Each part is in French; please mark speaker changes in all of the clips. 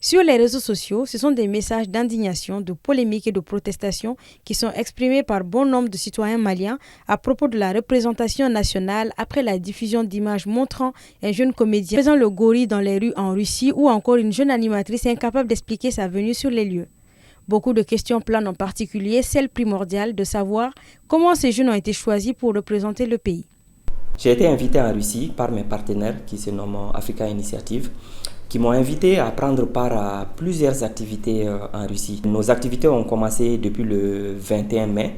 Speaker 1: Sur les réseaux sociaux, ce sont des messages d'indignation, de polémique et de protestation qui sont exprimés par bon nombre de citoyens maliens à propos de la représentation nationale après la diffusion d'images montrant un jeune comédien faisant le gorille dans les rues en Russie ou encore une jeune animatrice incapable d'expliquer sa venue sur les lieux. Beaucoup de questions planent, en particulier celle primordiale de savoir comment ces jeunes ont été choisis pour représenter le pays.
Speaker 2: J'ai été invité en Russie par mes partenaires qui se nomment Africa Initiative, qui m'ont invité à prendre part à plusieurs activités en Russie. Nos activités ont commencé depuis le 21 mai,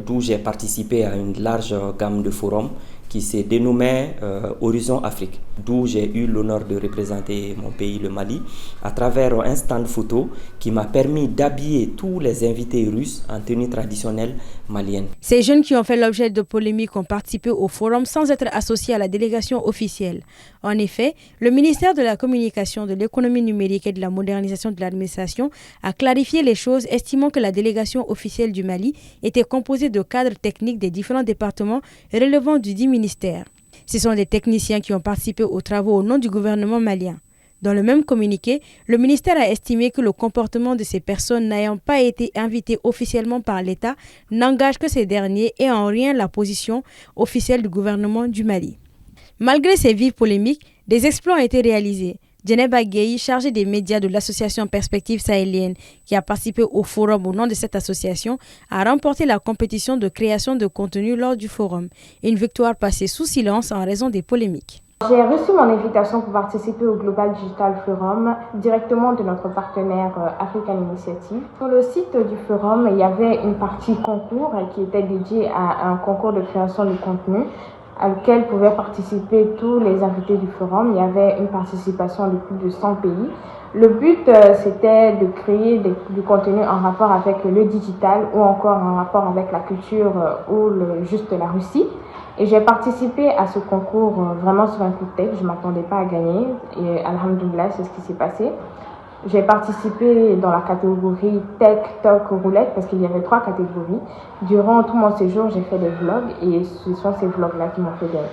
Speaker 2: d'où j'ai participé à une large gamme de forums qui se dénommait Horizon Afrique, d'où j'ai eu l'honneur de représenter mon pays, le Mali, à travers un stand photo qui m'a permis d'habiller tous les invités russes en tenue traditionnelle malienne.
Speaker 1: Ces jeunes qui ont fait l'objet de polémiques ont participé au forum sans être associés à la délégation officielle. En effet, le ministère de la Communication, de l'économie numérique et de la modernisation de l'administration a clarifié les choses, estimant que la délégation officielle du Mali était composée de cadres techniques des différents départements relevant du dit ministère. Ce sont des techniciens qui ont participé aux travaux au nom du gouvernement malien. Dans le même communiqué, le ministère a estimé que le comportement de ces personnes n'ayant pas été invitées officiellement par l'État n'engage que ces derniers et en rien la position officielle du gouvernement du Mali. Malgré ces vives polémiques, des exploits ont été réalisés. Djeneba Gueye, chargée des médias de l'association Perspective Sahélienne, qui a participé au forum au nom de cette association, a remporté la compétition de création de contenu lors du forum. Une victoire passée sous silence en raison des polémiques.
Speaker 3: J'ai reçu mon invitation pour participer au Global Digital Forum directement de notre partenaire African Initiative. Sur le site du forum, il y avait une partie concours qui était dédiée à un concours de création de contenu auquel pouvaient participer tous les invités du forum. Il y avait une participation de plus de 100 pays. Le but, c'était de créer du contenu en rapport avec le digital ou encore en rapport avec la culture ou juste la Russie. Et j'ai participé à ce concours vraiment sur un coup de tête. Je ne m'attendais pas à gagner et alhamdoulilah, c'est ce qui s'est passé. J'ai participé dans la catégorie Tech, Talk, Roulette parce qu'il y avait 3 catégories. Durant tout mon séjour, j'ai fait des vlogs et ce sont ces vlogs-là qui m'ont fait gagner.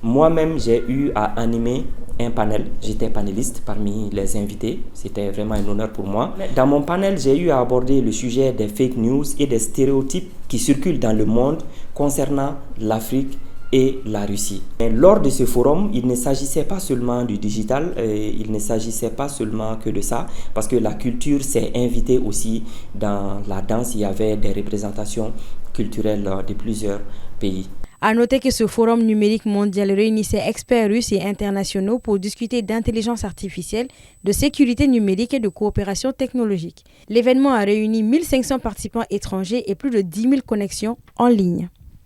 Speaker 2: Moi-même, j'ai eu à animer un panel. J'étais panéliste parmi les invités. C'était vraiment un honneur pour moi. Dans mon panel, j'ai eu à aborder le sujet des fake news et des stéréotypes qui circulent dans le monde concernant l'Afrique et la Russie. Mais lors de ce forum, il ne s'agissait pas seulement du digital, il ne s'agissait pas seulement que de ça, parce que la culture s'est invitée aussi dans la danse. Il y avait des représentations culturelles de plusieurs pays.
Speaker 1: À noter que ce forum numérique mondial réunissait experts russes et internationaux pour discuter d'intelligence artificielle, de sécurité numérique et de coopération technologique. L'événement a réuni 1500 participants étrangers et plus de 10 000 connexions en ligne.